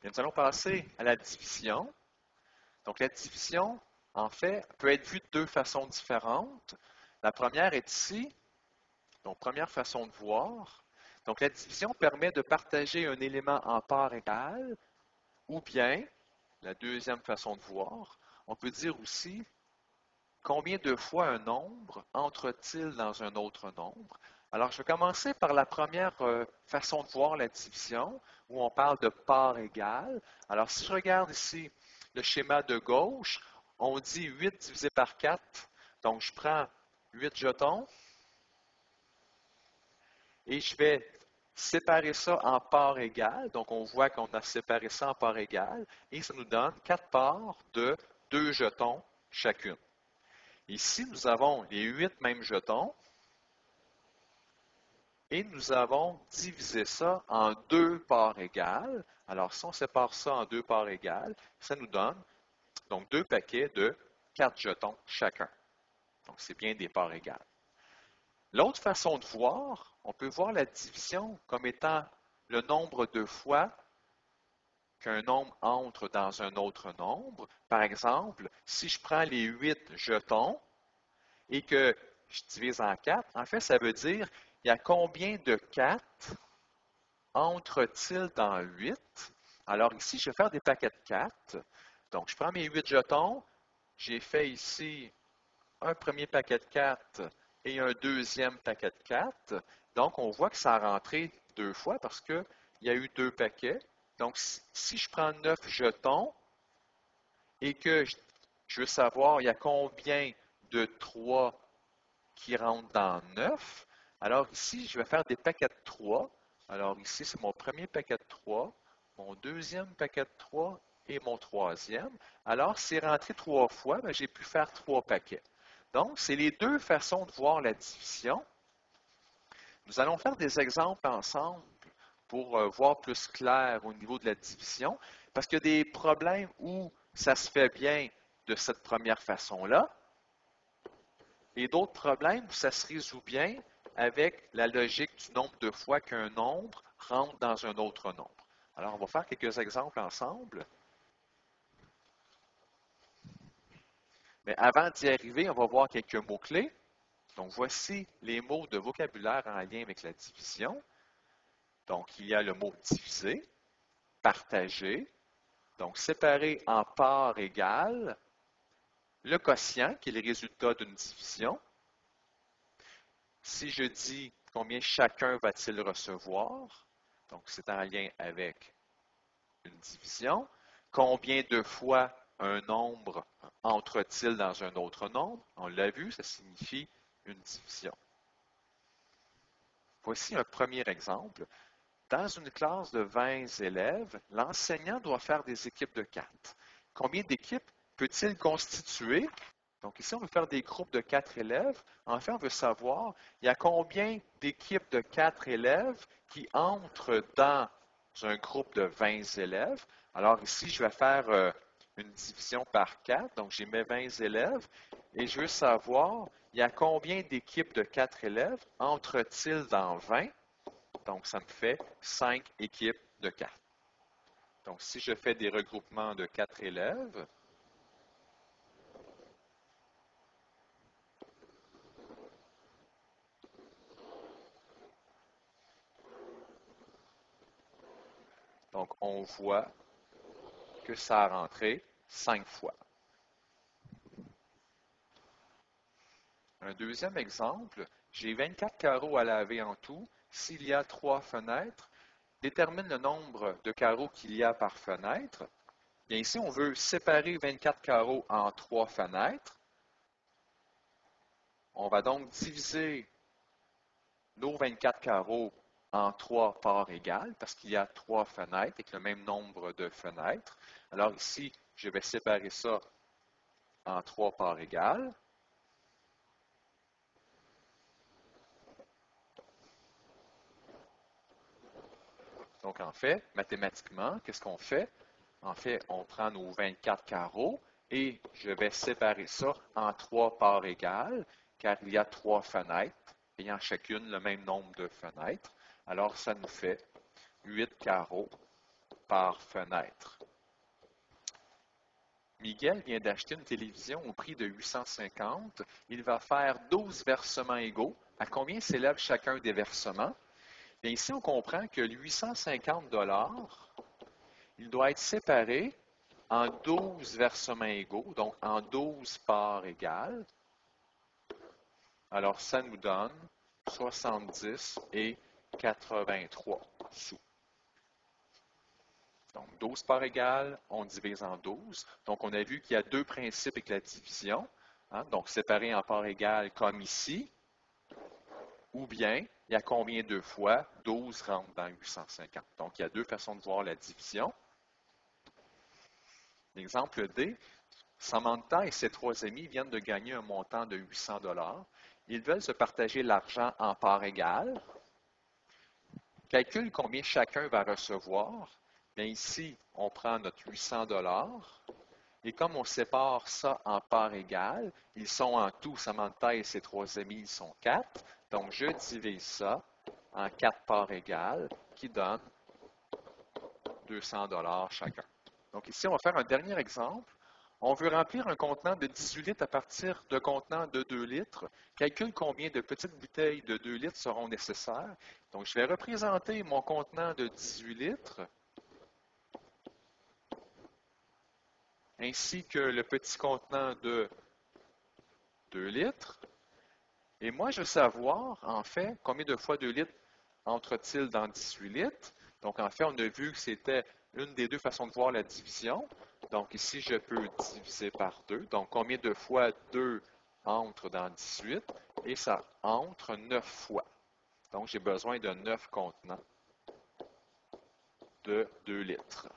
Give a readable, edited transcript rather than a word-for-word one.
Et nous allons passer à la division. Donc, la division, en fait, peut être vue de deux façons différentes. La première est ici. Donc, première façon de voir. Donc, la division permet de partager un élément en parts égales, ou bien, la deuxième façon de voir, on peut dire aussi combien de fois un nombre entre-t-il dans un autre nombre. Alors, je vais commencer par la première façon de voir la division, où on parle de parts égales. Alors, si je regarde ici le schéma de gauche, on dit 8 divisé par 4. Donc, je prends 8 jetons et je vais séparer ça en parts égales. Donc, on voit qu'on a séparé ça en parts égales et ça nous donne 4 parts de 2 jetons chacune. Ici, nous avons les 8 mêmes jetons et nous avons divisé ça en 2 parts égales. Alors, si on sépare ça en 2 parts égales, ça nous donne donc 2 paquets de 4 jetons chacun. Donc, c'est bien des parts égales. L'autre façon de voir, on peut voir la division comme étant le nombre de fois qu'un nombre entre dans un autre nombre. Par exemple, si je prends les 8 jetons et que je divise en 4, en fait, ça veut dire il y a combien de 4 entre-t-il dans 8? Alors ici, je vais faire des paquets de 4. Donc, je prends mes 8 jetons. J'ai fait ici un premier paquet de 4 et un deuxième paquet de 4. Donc, on voit que ça a rentré 2 fois parce qu'il y a eu 2 paquets. Donc, si je prends 9 jetons et que je veux savoir il y a combien de 3 qui rentrent dans 9, alors ici, je vais faire des paquets de 3. Alors ici, c'est mon premier paquet de 3, mon deuxième paquet de 3 et mon troisième. Alors, c'est rentré 3 fois, mais j'ai pu faire 3 paquets. Donc, c'est les deux façons de voir la division. Nous allons faire des exemples ensemble pour voir plus clair au niveau de la division, parce qu'il y a des problèmes où ça se fait bien de cette première façon-là, et d'autres problèmes où ça se résout bien avec la logique du nombre de fois qu'un nombre rentre dans un autre nombre. Alors, on va faire quelques exemples ensemble. Mais avant d'y arriver, on va voir quelques mots-clés. Donc, voici les mots de vocabulaire en lien avec la division. Donc, il y a le mot diviser, partager, donc séparer en parts égales, le quotient, qui est le résultat d'une division. Si je dis combien chacun va-t-il recevoir, donc c'est en lien avec une division. Combien de fois un nombre entre-t-il dans un autre nombre? On l'a vu, ça signifie une division. Voici un premier exemple. Dans une classe de 20 élèves, l'enseignant doit faire des équipes de 4. Combien d'équipes peut-il constituer? Donc ici, on veut faire des groupes de 4 élèves. En fait, on veut savoir, il y a combien d'équipes de 4 élèves qui entrent dans un groupe de 20 élèves. Alors ici, je vais faire une division par 4. Donc, j'ai mes 20 élèves. Et je veux savoir, il y a combien d'équipes de 4 élèves entrent-ils dans 20? Donc, ça me fait 5 équipes de 4. Donc, si je fais des regroupements de 4 élèves, donc on voit que ça a rentré 5 fois. Un deuxième exemple, j'ai 24 carreaux à laver en tout. S'il y a 3 fenêtres, détermine le nombre de carreaux qu'il y a par fenêtre. Bien ici, on veut séparer 24 carreaux en 3 fenêtres. On va donc diviser nos 24 carreaux en 3 parts égales parce qu'il y a 3 fenêtres avec le même nombre de fenêtres. Alors ici, je vais séparer ça en 3 parts égales. Donc, en fait, mathématiquement, qu'est-ce qu'on fait? En fait, on prend nos 24 carreaux et je vais séparer ça en 3 parts égales, car il y a 3 fenêtres, ayant chacune le même nombre de fenêtres. Alors, ça nous fait 8 carreaux par fenêtre. Miguel vient d'acheter une télévision au prix de 850. Il va faire 12 versements égaux. À combien s'élève chacun des versements? Bien, ici, on comprend que le 850 $, il doit être séparé en 12 versements égaux, donc en 12 parts égales. Alors, ça nous donne 70 et 83 sous. Donc, 12 parts égales, on divise en 12. Donc, on a vu qu'il y a deux principes avec la division. Donc, séparer en parts égales comme ici. Ou bien, il y a combien de fois 12 rentre dans 850. Donc, il y a deux façons de voir la division. L'exemple D, Samantha et ses trois amis viennent de gagner un montant de 800 $. Ils veulent se partager l'argent en parts égales. Calcule combien chacun va recevoir. Bien ici, on prend notre 800 $. Et comme on sépare ça en parts égales, ils sont en tout, Samantha et ses trois amis, ils sont 4. Donc, je divise ça en 4 parts égales, qui donne 200 $ chacun. Donc, ici, on va faire un dernier exemple. On veut remplir un contenant de 18 litres à partir de contenant de 2 litres. Calcule combien de petites bouteilles de 2 litres seront nécessaires. Donc, je vais représenter mon contenant de 18 litres, ainsi que le petit contenant de 2 litres. Et moi, je veux savoir, en fait, combien de fois 2 litres entre-t-il dans 18 litres. Donc, en fait, on a vu que c'était une des deux façons de voir la division. Donc, ici, je peux diviser par 2. Donc, combien de fois 2 entre dans 18? Et ça entre 9 fois. Donc, j'ai besoin de 9 contenants de 2 litres.